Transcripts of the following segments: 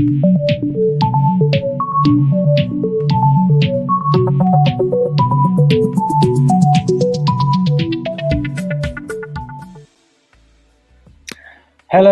Hello,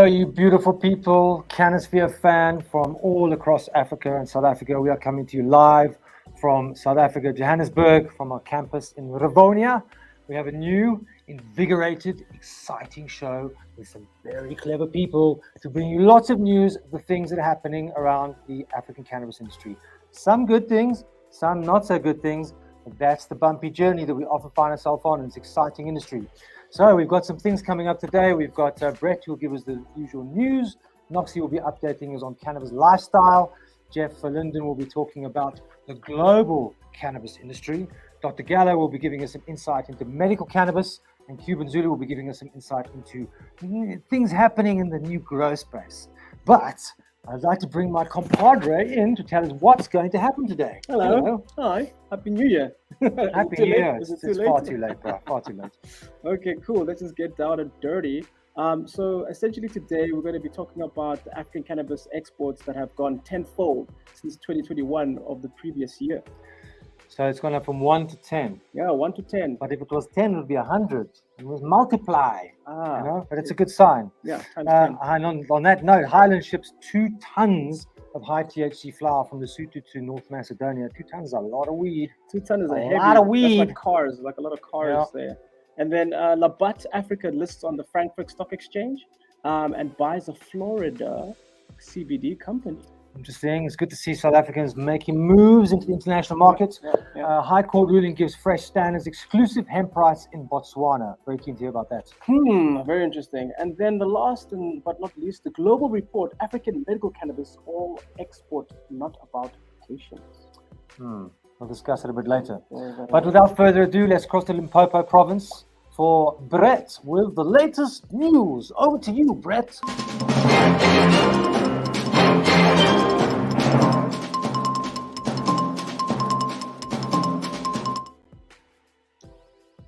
you beautiful people, CannaSphere fan from all across Africa and South Africa. We are coming to you live from South Africa, Johannesburg, from our campus in Rivonia. We have a new, invigorated, exciting show with some very clever people to bring you lots of news of the things that are happening around the African cannabis industry. Some good things, some not so good things, but that's the bumpy journey that we often find ourselves on in this exciting industry. So we've got some things coming up today. We've got Brett, who will give us the usual news. Noxy will be updating us on cannabis lifestyle. Jeff Verlinden will be talking about the global cannabis industry. Dr. Gallow will be giving us some insight into medical cannabis. And Cuban Zulu will be giving us some insight into things happening in the new grow space. But I'd like to bring my compadre in to tell us what's going to happen today. Hello. Hi. Happy New Year. Happy New Year. It's far too late, bro. Far too late. Okay, cool. Let's just get down and dirty. So essentially today we're going to be talking about the African cannabis exports that have gone tenfold since 2021 of the previous year. So it's gone up from 1 to 10. Yeah, 1 to 10. But if it was 10, it would be 100. It was multiply. But it's a good sign. Yeah, times 10. And on that note, Highland ships 2 tons of high THC flower from Lesotho to North Macedonia. 2 tons is a lot of weed. 2 tons is a heavy. Lot of weed. That's like cars, like a lot of cars there. And then Labat Africa lists on the Frankfurt Stock Exchange and buys a Florida CBD company. Interesting. It's good to see South Africans making moves into the international markets. High Court ruling gives fresh standards exclusive hemp rights in Botswana. Very keen to hear about that. Very interesting. And then the last but not least, the global report, African medical cannabis, all export, not about patients. We'll discuss it a bit later. But without further ado, let's cross to Limpopo province for Brett with the latest news. Over to you, Brett.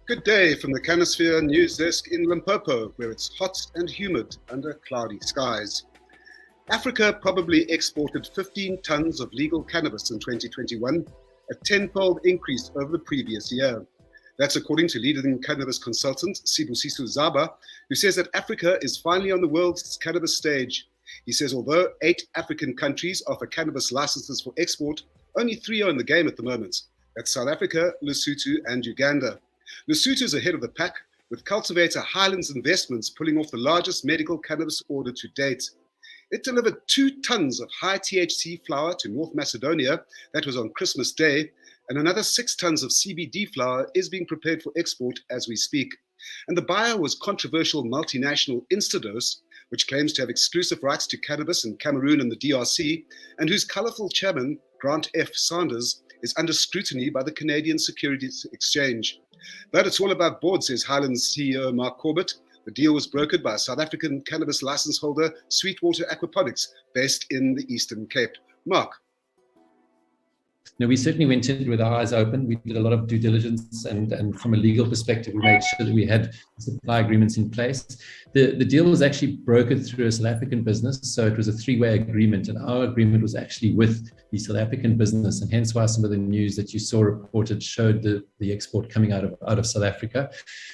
Good day from the CannaSphere news desk in Limpopo, where it's hot and humid under cloudy skies. Africa probably exported 15 tons of legal cannabis in 2021, a tenfold increase over the previous year. That's according to leading cannabis consultant Sibusiso Zaba, who says that Africa is finally on the world's cannabis stage. He says although 8 African countries offer cannabis licenses for export, only 3 are in the game at the moment. That's South Africa, Lesotho, and Uganda. Lesotho is ahead of the pack, with cultivator Highlands Investments pulling off the largest medical cannabis order to date. It delivered 2 tons of high THC flower to North Macedonia, that was on Christmas Day, and another 6 tons of CBD flower is being prepared for export as we speak. And the buyer was controversial multinational Instadose, which claims to have exclusive rights to cannabis in Cameroon and the DRC, and whose colourful chairman, Grant F. Sanders, is under scrutiny by the Canadian Securities Exchange. But it's all about board, says Highlands CEO Mark Corbett. The deal was brokered by a South African cannabis license holder, Sweetwater Aquaponics, based in the Eastern Cape. Mark. No, we certainly went in with our eyes open. We did a lot of due diligence, and from a legal perspective, we made sure that we had supply agreements in place. The deal was actually brokered through a South African business, so it was a 3-way agreement, and our agreement was actually with the South African business, and hence why some of the news that you saw reported showed the export coming out of South Africa.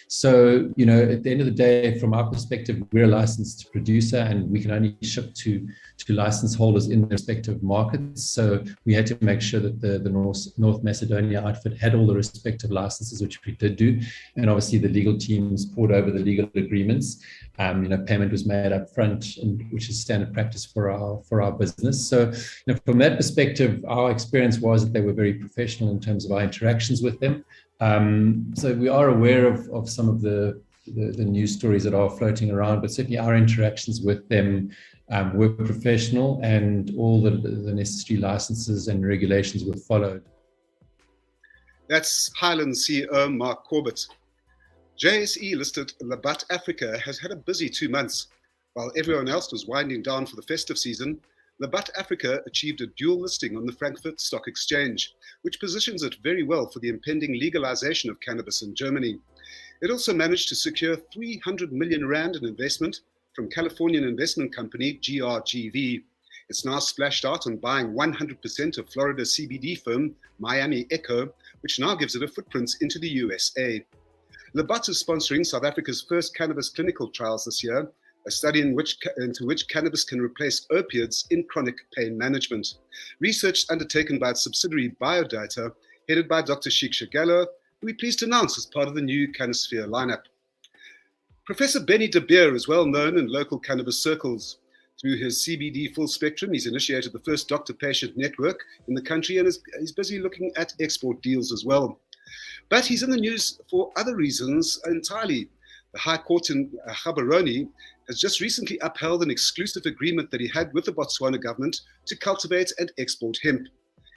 So, you know, at the end of the day, from our perspective, we're a licensed producer, and we can only ship to license holders in their respective markets. So we had to make sure that the North Macedonia outfit had all the respective licenses, which we did do. And obviously the legal teams poured over the legal agreements. Payment was made up front, which is standard practice for our business. So, from that perspective, our experience was that they were very professional in terms of our interactions with them. So we are aware of some of the news stories that are floating around, but certainly our interactions with them were professional, and all the necessary licenses and regulations were followed. That's Highlands CEO Mark Corbett. JSE-listed Labat Africa has had a busy 2 months. While everyone else was winding down for the festive season, Labat Africa achieved a dual listing on the Frankfurt Stock Exchange, which positions it very well for the impending legalization of cannabis in Germany. It also managed to secure 300 million rand in investment from Californian investment company GRGV. It's now splashed out on buying 100% of Florida CBD firm Miami Echo, which now gives it a footprint into the USA. Labat is sponsoring South Africa's first cannabis clinical trials this year, a study into which cannabis can replace opiates in chronic pain management. Research undertaken by its subsidiary Biodata, headed by Dr. Shiksha Gallow, who we're pleased to announce as part of the new CannaSphere lineup. Professor Benny de Beer is well known in local cannabis circles. Through his CBD full spectrum, he's initiated the first doctor-patient network in the country and is busy looking at export deals as well. But he's in the news for other reasons entirely. The High Court in Gaborone has just recently upheld an exclusive agreement that he had with the Botswana government to cultivate and export hemp.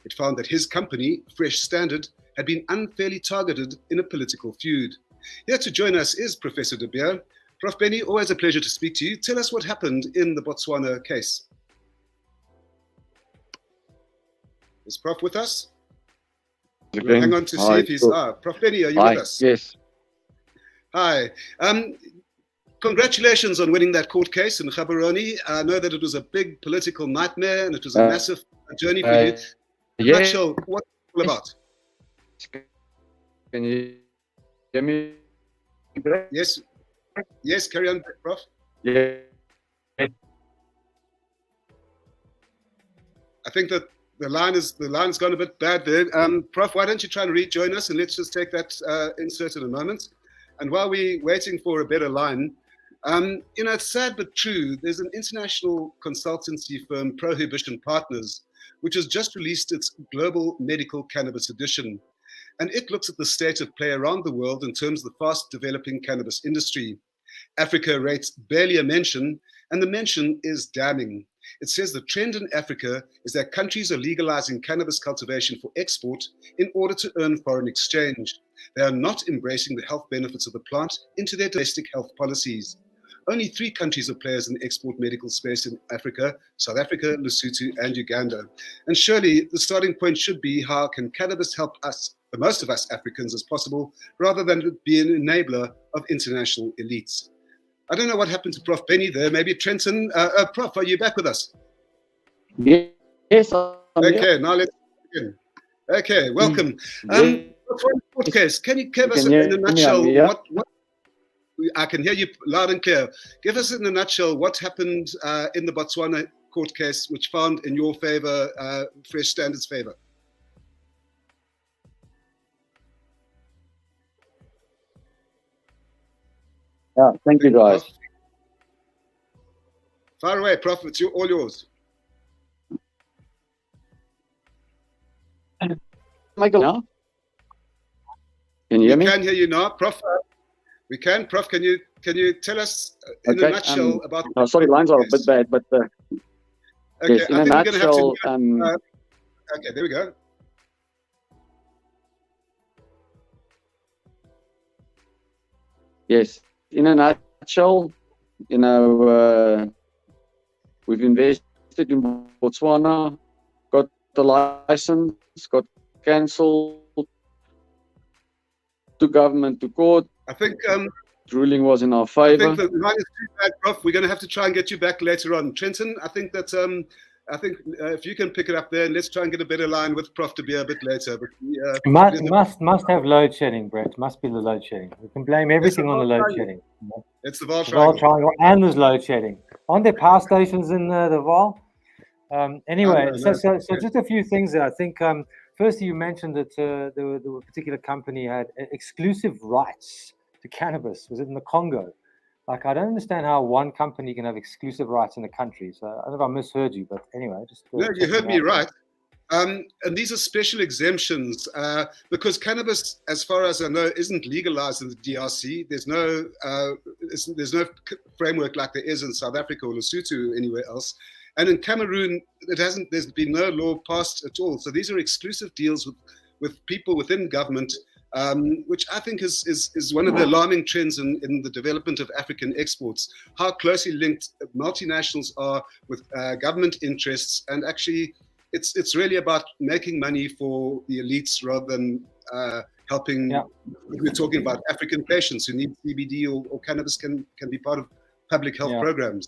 It found that his company, Fresh Standard, had been unfairly targeted in a political feud. Here to join us is Professor de Beer. Prof. Benny, always a pleasure to speak to you. Tell us what happened in the Botswana case. Is Prof with us? We'll hang on to see if he's... Prof. Benny, are you with us? Yes. Hi. Congratulations on winning that court case in Gaborone. I know that it was a big political nightmare and it was a massive journey for you. In a nutshell, what's it all about? Can you hear me? Yes. Yes, carry on, Prof. Yeah. I think that the line's gone a bit bad there. Prof, why don't you try and rejoin us and let's just take that insert in a moment. And while we're waiting for a better line, it's sad but true. There's an international consultancy firm, Prohibition Partners, which has just released its Global Medical Cannabis Edition. And it looks at the state of play around the world in terms of the fast developing cannabis industry. Africa rates barely a mention, and the mention is damning. It says the trend in Africa is that countries are legalizing cannabis cultivation for export in order to earn foreign exchange. They are not embracing the health benefits of the plant into their domestic health policies. Only 3 countries are players in the export medical space in Africa: South Africa, Lesotho, and Uganda. And surely the starting point should be, how can cannabis help us, the most of us Africans, as possible, rather than be an enabler of international elites? I don't know what happened to Prof. Benny there. Maybe Trenton. Prof, are you back with us? Yes. Okay, now let's begin. Okay, welcome. Court case. Can you give us in a nutshell what I can hear you loud and clear. Give us in a nutshell what happened in the Botswana court case, which found in your favor, Fresh Standard's favor. Yeah, thank you, guys. Prof. Far away, Prof. It's all yours. Michael, now? Can you hear me? We can hear you now, Prof. We can, Prof. Can you tell us in a nutshell about? Oh, sorry, lines are a bit bad, but okay, yes, in a nutshell. Okay, there we go. Yes, in a nutshell, we've invested in Botswana, got the license, got cancelled, took government to court. I think ruling was in our favor. I think the line is too bad, Prof. We're going to have to try and get you back later on. Trenton, I think that if you can pick it up there, and let's try and get a better line with Prof to be a bit later. But must have load shedding, Brett. Must be the load shedding. We can blame everything on the load shedding. It's the Vaal triangle, and there's load shedding. Aren't there power stations in the Vaal? Anyway, so just a few things there. I think firstly, you mentioned that the particular company had exclusive rights to cannabis. Was it in the Congo? Like, I don't understand how one company can have exclusive rights in a country. So I don't know if I misheard you, but anyway, just no, you heard me right. And these are special exemptions because cannabis, as far as I know, isn't legalized in the DRC. There's no framework like there is in South Africa or Lesotho or anywhere else. And in Cameroon, there's been no law passed at all. So these are exclusive deals with people within government, which I think is one of the alarming trends in the development of African exports. How closely linked multinationals are with government interests, and actually, it's really about making money for the elites rather than helping. Yeah. We're talking about African patients who need CBD or cannabis can be part of public health programs.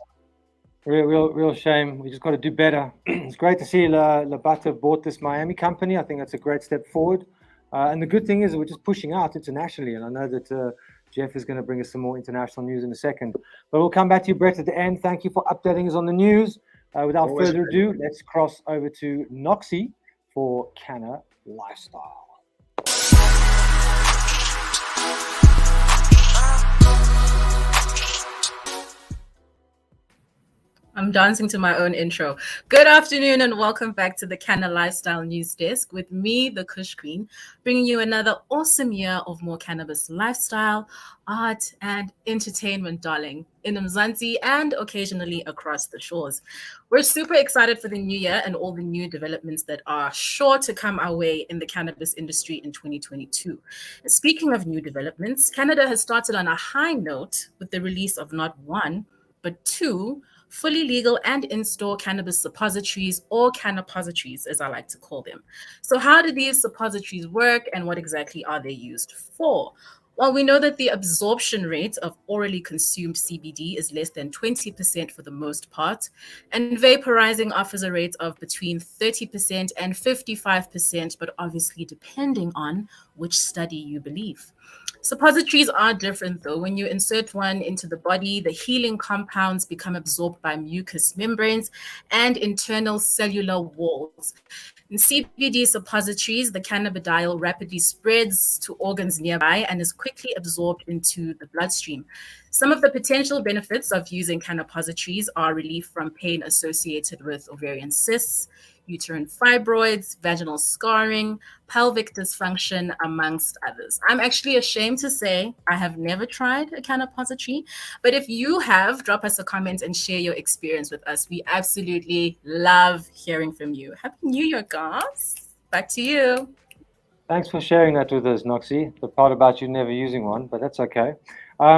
Real shame. We just got to do better. It's great to see Labata bought this Miami company. I think that's a great step forward. And the good thing is we're just pushing out internationally. And I know that Jeff is going to bring us some more international news in a second. But we'll come back to you, Brett, at the end. Thank you for updating us on the news. Without further ado, let's cross over to Noxy for Canna Lifestyle. I'm dancing to my own intro. Good afternoon and welcome back to the Canna Lifestyle News Desk with me, the Kush Queen, bringing you another awesome year of more cannabis lifestyle, art, and entertainment, darling, in Mzansi and occasionally across the shores. We're super excited for the new year and all the new developments that are sure to come our way in the cannabis industry in 2022. Speaking of new developments, Canada has started on a high note with the release of not one, but two fully legal and in-store cannabis suppositories, or cannapositories, as I like to call them. So how do these suppositories work and what exactly are they used for? Well, we know that the absorption rate of orally consumed CBD is less than 20% for the most part, and vaporizing offers a rate of between 30% and 55%, but obviously depending on which study you believe. Suppositories are different though. When you insert one into the body, the healing compounds become absorbed by mucous membranes and internal cellular walls. In CBD suppositories, the cannabidiol rapidly spreads to organs nearby and is quickly absorbed into the bloodstream. Some of the potential benefits of using cannapositories are relief from pain associated with ovarian cysts, uterine fibroids, vaginal scarring, pelvic dysfunction, amongst others. I'm actually ashamed to say I have never tried a cannapository, but if you have, drop us a comment and share your experience with us. We absolutely love hearing from you. Happy New Year, guys. Back to you. Thanks for sharing that with us, Noxy. The part about you never using one, but that's okay. I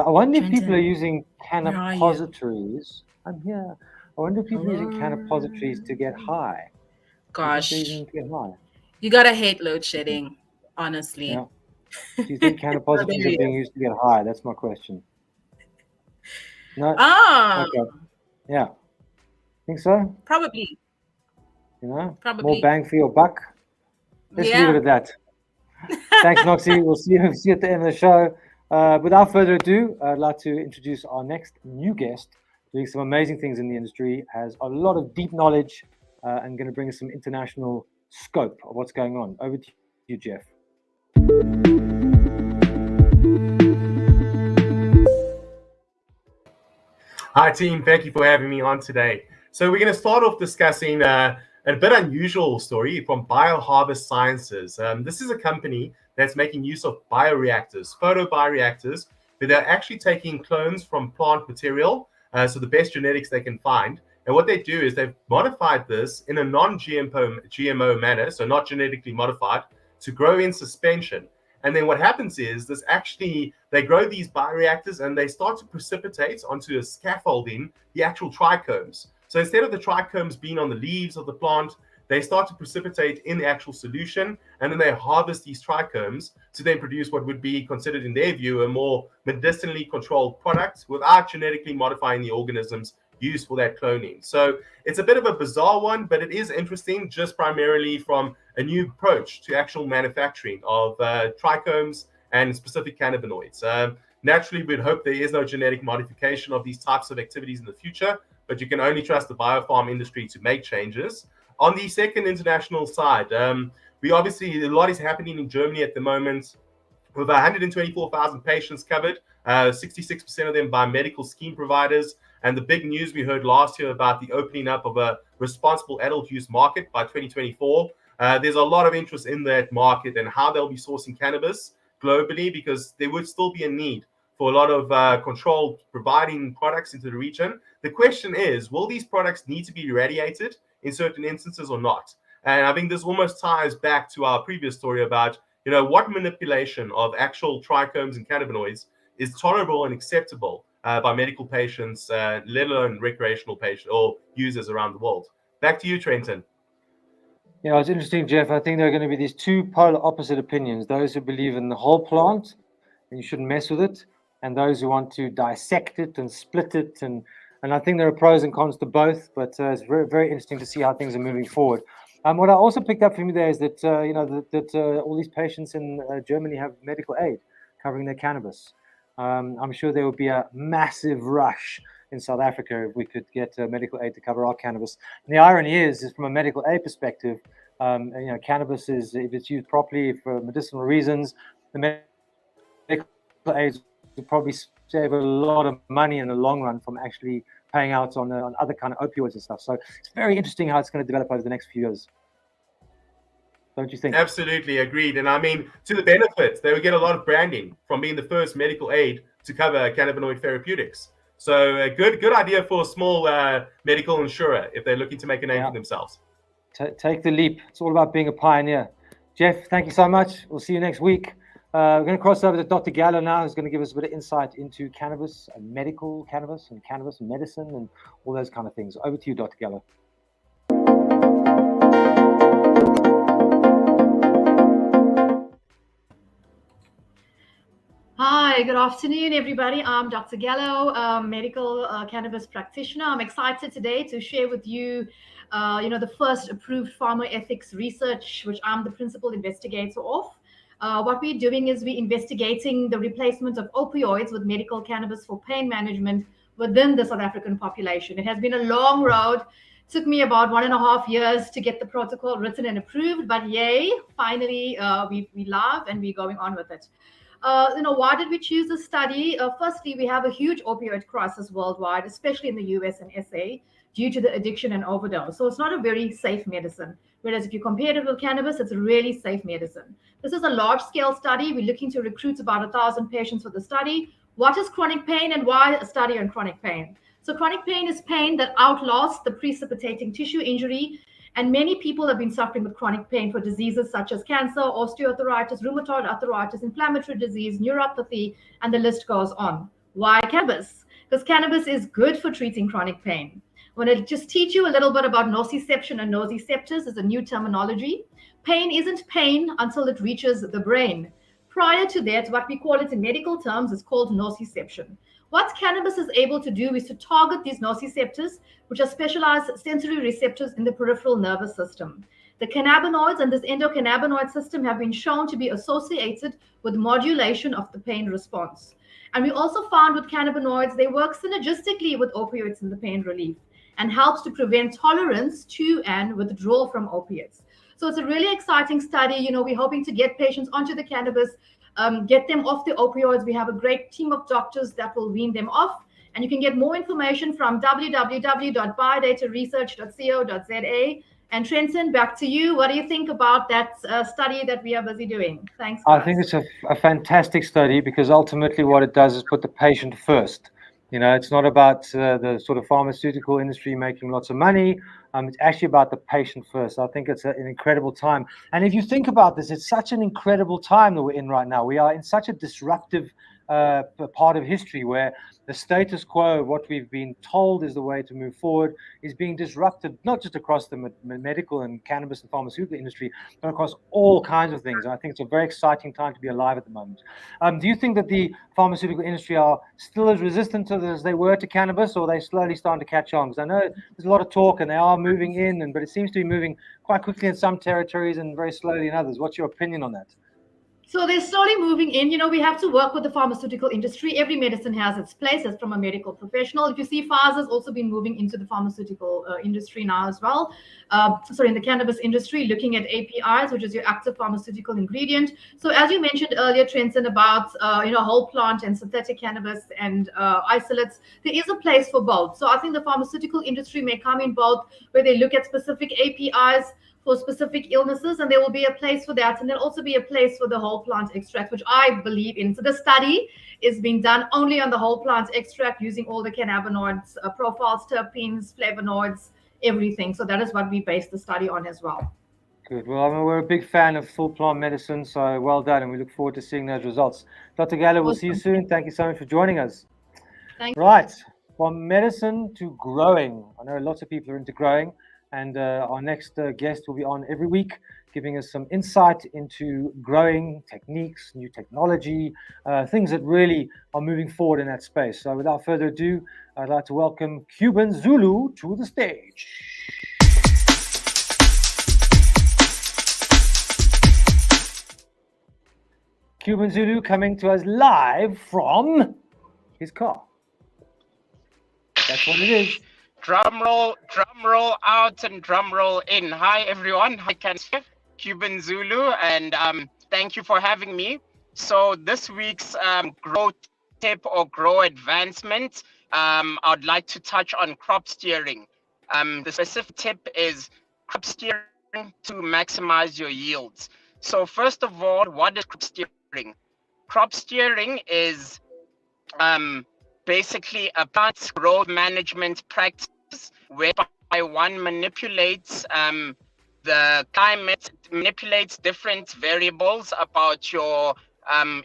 wonder if people are using cannapositories. I'm here. I wonder if people are using cannapositories to get high. Gosh. To get high. You gotta hate load shedding, honestly. Yeah. Do you think cannapositories are being used to get high? That's my question. No? Okay. Yeah. Think so? Probably. You know? Probably. More bang for your buck? Let's leave it at that. Thanks, Noxy. We'll see you at the end of the show. Without further ado, I'd like to introduce our next new guest, doing some amazing things in the industry, has a lot of deep knowledge, and going to bring us some international scope of what's going on. Over to you, Jeff. Hi, team. Thank you for having me on today. So we're going to start off discussing a bit unusual story from BioHarvest Sciences. This is a company that's making use of bioreactors, photoBioreactors, where they're actually taking clones from plant material, so the best genetics they can find. And what they do is they've modified this in a non-GMO manner, so not genetically modified, to grow in suspension. And then what happens is they grow these bioreactors and they start to precipitate onto a scaffolding the actual trichomes. So instead of the trichomes being on the leaves of the plant, they start to precipitate in the actual solution, and then they harvest these trichomes to then produce what would be considered, in their view, a more medicinally controlled product without genetically modifying the organisms used for that cloning. So it's a bit of a bizarre one, but it is interesting just primarily from a new approach to actual manufacturing of trichomes and specific cannabinoids. Naturally, we'd hope there is no genetic modification of these types of activities in the future, but you can only trust the biopharm industry to make changes. On the second international side, we obviously, a lot is happening in Germany at the moment, with 124,000 patients covered, 66% of them by medical scheme providers. And the big news we heard last year about the opening up of a responsible adult use market by 2024. There's a lot of interest in that market and how they'll be sourcing cannabis globally, because there would still be a need for a lot of controlled providing products into the region. The question is, will these products need to be irradiated in certain instances or not? And I think this almost ties back to our previous story about, what manipulation of actual trichomes and cannabinoids is tolerable and acceptable by medical patients, let alone recreational patients or users around the world. Back to you, Trenton. Yeah, it's interesting, Jeff. I think there are going to be these two polar opposite opinions. Those who believe in the whole plant and you shouldn't mess with it, and those who want to dissect it and split it and And I think there are pros and cons to both, but it's very, very interesting to see how things are moving forward. What I also picked up from you there is that all these patients in Germany have medical aid covering their cannabis. I'm sure there would be a massive rush in South Africa if we could get medical aid to cover our cannabis. And the irony is from a medical aid perspective, cannabis is, if it's used properly for medicinal reasons, the medical aid will probably save a lot of money in the long run from actually paying out on other kind of opioids and stuff. So it's very interesting how it's going to develop over the next few years. Don't you think? Absolutely agreed. And I mean, to the benefit, they will get a lot of branding from being the first medical aid to cover cannabinoid therapeutics. So a good idea for a small medical insurer if they're looking to make a name for themselves. Take the leap. It's all about being a pioneer. Jeff, thank you so much. We'll see you next week. We're going to cross over to Dr. Gallo now, who's going to give us a bit of insight into cannabis and medical cannabis and cannabis medicine and all those kind of things. Over to you, Dr. Gallo. Hi, good afternoon, everybody. I'm Dr. Gallo, medical cannabis practitioner. I'm excited today to share with you, the first approved pharma ethics research, which I'm the principal investigator of. What we're doing is we're investigating the replacement of opioids with medical cannabis for pain management within the South African population. It has been a long road. It took me about 1.5 years to get the protocol written and approved, but yay, finally, we love and we're going on with it. Why did we choose this study? Firstly, we have a huge opioid crisis worldwide, especially in the US and SA, due to the addiction and overdose. So it's not a very safe medicine. Whereas if you compare it with cannabis, it's a really safe medicine. This is a large-scale study. We're looking to recruit about 1,000 patients for the study. What is chronic pain and why a study on chronic pain? So chronic pain is pain that outlasts the precipitating tissue injury. And many people have been suffering with chronic pain for diseases such as cancer, osteoarthritis, rheumatoid arthritis, inflammatory disease, neuropathy, and the list goes on. Why cannabis? Because cannabis is good for treating chronic pain. I want to just teach you a little bit about nociception and nociceptors is a new terminology. Pain isn't pain until it reaches the brain. Prior to that, what we call it in medical terms is called nociception. What cannabis is able to do is to target these nociceptors, which are specialized sensory receptors in the peripheral nervous system. The cannabinoids and this endocannabinoid system have been shown to be associated with modulation of the pain response. And we also found with cannabinoids, they work synergistically with opioids in the pain relief and helps to prevent tolerance to and withdrawal from opiates. So it's a really exciting study. We're hoping to get patients onto the cannabis, get them off the opioids. We have a great team of doctors that will wean them off. And you can get more information from www.biodataresearch.co.za. And Trenton, back to you. What do you think about that study that we are busy doing? Thanks, guys. I think it's a fantastic study because ultimately what it does is put the patient first. It's not about the sort of pharmaceutical industry making lots of money. It's actually about the patient first. I think it's an incredible time. And if you think about this, it's such an incredible time that we're in right now. We are in such a disruptive part of history where the status quo, what we've been told is the way to move forward, is being disrupted, not just across the medical and cannabis and pharmaceutical industry, but across all kinds of things. And I think it's a very exciting time to be alive at the moment. Do you think that the pharmaceutical industry are still as resistant to this as they were to cannabis, or are they slowly starting to catch on? Because I know there's a lot of talk and they are moving in, but it seems to be moving quite quickly in some territories and very slowly in others. What's your opinion on that? So they're slowly moving in. We have to work with the pharmaceutical industry. Every medicine has its place as from a medical professional. If you see, Pfizer's also been moving into the pharmaceutical industry now as well. In the cannabis industry, looking at APIs, which is your active pharmaceutical ingredient. So as you mentioned earlier, Trenton, about whole plant and synthetic cannabis and isolates, there is a place for both. So I think the pharmaceutical industry may come in both, where they look at specific APIs for specific illnesses, and there will be a place for that. And there'll also be a place for the whole plant extract, which I believe in. So the study is being done only on the whole plant extract using all the cannabinoids, profiles, terpenes, flavonoids, everything. So that is what we base the study on as well. Good. Well, we're a big fan of full plant medicine, so well done, and we look forward to seeing those results. Dr. Gallo, we'll see you soon. Thank you so much for joining us. Thank you. Right, from medicine to growing. I know lots of people are into growing, And our next guest will be on every week, giving us some insight into growing techniques, new technology, things that really are moving forward in that space. So without further ado, I'd like to welcome Cuban Zulu to the stage. Cuban Zulu coming to us live from his car. That's what it is. Drum roll out and drum roll in. Hi everyone, hi CannaSphere, Cuban Zulu, and thank you for having me. So this week's grow tip or grow advancement, I'd like to touch on crop steering. The specific tip is crop steering to maximize your yields. So first of all, what is crop steering? Crop steering is basically a plant growth management practice whereby one manipulates the climate, manipulates different variables about your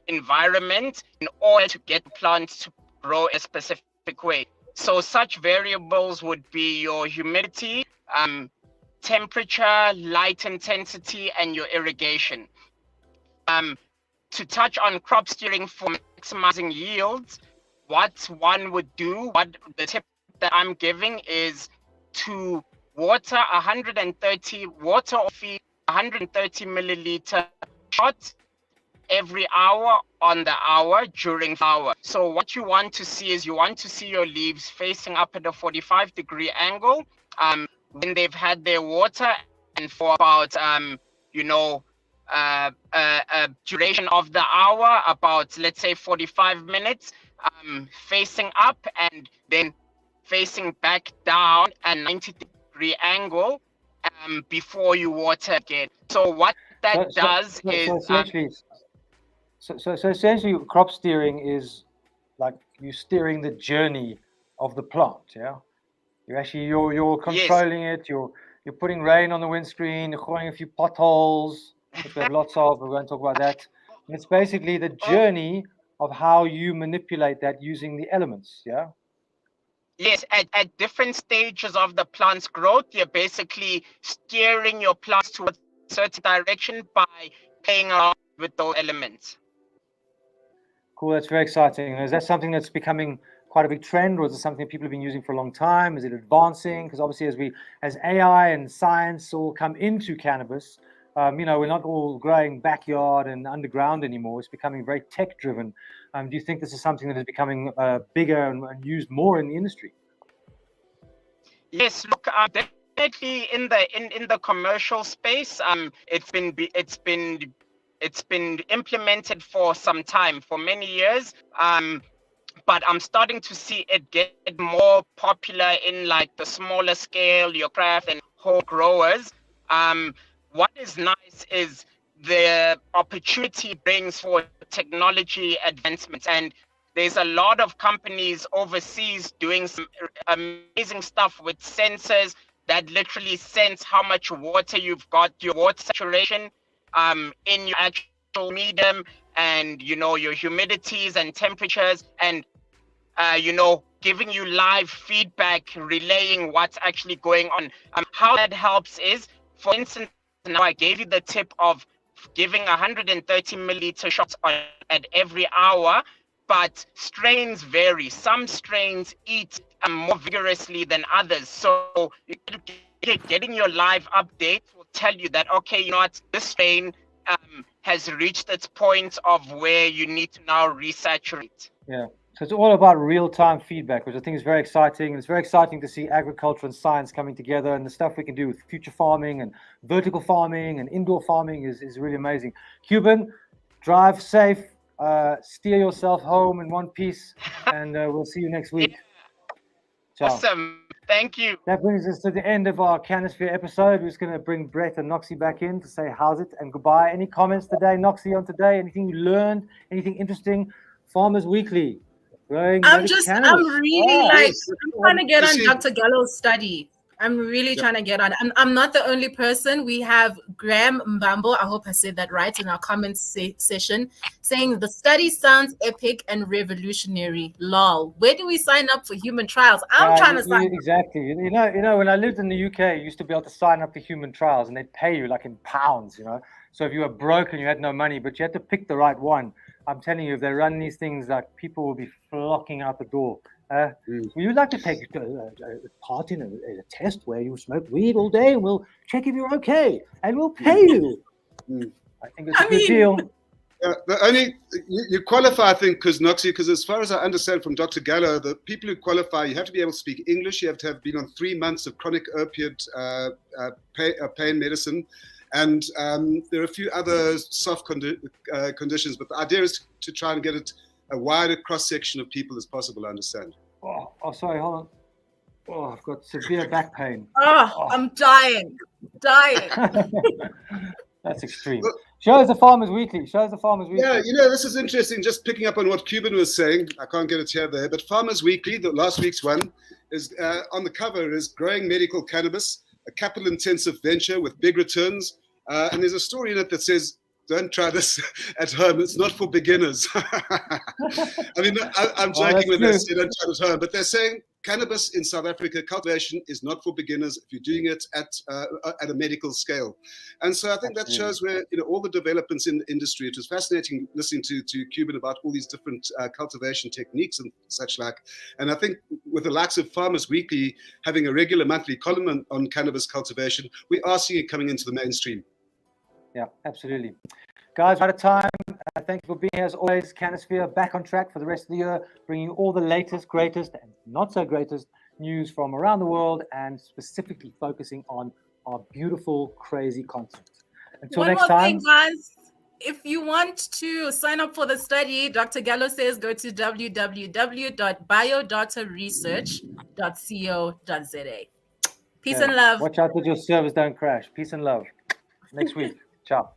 environment in order to get plants to grow a specific way. So such variables would be your humidity, temperature, light intensity, and your irrigation. To touch on crop steering for maximizing yields, what one would do, what the tip that I'm giving is to water 130 milliliter shot every hour on the hour during flower. So what you want to see is you want to see your leaves facing up at a 45-degree angle when they've had their water, and for about duration of the hour, about let's say 45 minutes, facing up and then facing back down at 90-degree angle before you water again. So what that does is essentially crop steering is like you steering the journey of the plant. Yeah, you're controlling it. You're putting rain on the windscreen. You're throwing a few potholes, which we have lots of. We're going to talk about that. And it's basically the journey of how you manipulate that using the elements. Yeah. Yes, at different stages of the plant's growth, you're basically steering your plants towards a certain direction by playing around with those elements. Cool, that's very exciting. Is that something that's becoming quite a big trend, or is it something people have been using for a long time? Is it advancing? Because obviously as AI and science all come into cannabis, we're not all growing backyard and underground anymore. It's becoming very tech-driven. Do you think this is something that is becoming bigger and used more in the industry? Yes, look, definitely in the commercial space, it's been implemented for some time, for many years. But I'm starting to see it get more popular in like the smaller scale, your craft and whole growers. What is nice is the opportunity brings for technology advancements, and there's a lot of companies overseas doing some amazing stuff with sensors that literally sense how much water you've got, your water saturation in your actual medium, and your humidities and temperatures, and giving you live feedback, relaying what's actually going on. How that helps is, for instance, now I gave you the tip of giving 130 milliliter shots at every hour, but strains vary. Some strains eat more vigorously than others. So getting your live updates will tell you that, okay, you know what, this strain has reached its point of where you need to now resaturate. Yeah. So it's all about real-time feedback, which I think is very exciting. And it's very exciting to see agriculture and science coming together, and the stuff we can do with future farming and vertical farming and indoor farming is really amazing. Cuban, drive safe, steer yourself home in one piece, and we'll see you next week. Ciao. Awesome. Thank you. That brings us to the end of our CannaSphere episode. We're just going to bring Brett and Noxy back in to say how's it and goodbye. Any comments today, Noxy, on today? Anything you learned? Anything interesting? Farmers Weekly. I'm really I'm trying to get on Dr. Gallow's study. I'm really trying to get on. I'm not the only person. We have Graham Mbambo, I hope I said that right, in our comments session, saying the study sounds epic and revolutionary. Lol. Where do we sign up for human trials? I'm trying to sign up. Exactly. You know, when I lived in the UK, you used to be able to sign up for human trials and they'd pay you like in pounds, you know. So if you were broke and you had no money, but you had to pick the right one, I'm telling you, if they run these things, like people will be flocking out the door. Would you like to take part in a test where you smoke weed all day and we'll check if you're okay and we'll pay you? I think it's a good deal. The only you qualify, I think, because as far as I understand from Dr. Gallo, the people who qualify, you have to be able to speak English. You have to have been on 3 months of chronic opiate pain medicine, and there are a few other soft conditions. But the idea is to try and get it a wider cross section of people as possible. I understand. Oh, sorry, hold on. Oh, I've got severe back pain. Oh, I'm dying. That's extreme. Well, show us the Farmers Weekly. Yeah, you know, this is interesting. Just picking up on what Cuban was saying. I can't get it here there, but Farmers Weekly, the last week's one, is on the cover is growing medical cannabis, a capital-intensive venture with big returns. And there's a story in it that says, don't try this at home. It's not for beginners. I mean, I'm joking when they say don't try it at home, but they're saying cannabis in South Africa, cultivation is not for beginners if you're doing it at a medical scale. And so I think that shows where, you know, all the developments in the industry. It was fascinating listening to Cuban about all these different cultivation techniques and such like. And I think with the likes of Farmers Weekly having a regular monthly column on cannabis cultivation, we are seeing it coming into the mainstream. Yeah, absolutely. Guys, we're out of time. Thank you for being here as always. CannaSphere back on track for the rest of the year, bringing you all the latest, greatest, and not so greatest news from around the world, and specifically focusing on our beautiful, crazy continent. Until next time. One more thing, guys. If you want to sign up for the study, Dr. Gallo says go to www.biodataresearch.co.za. Peace and love. Watch out that your servers don't crash. Peace and love. Next week. Ciao.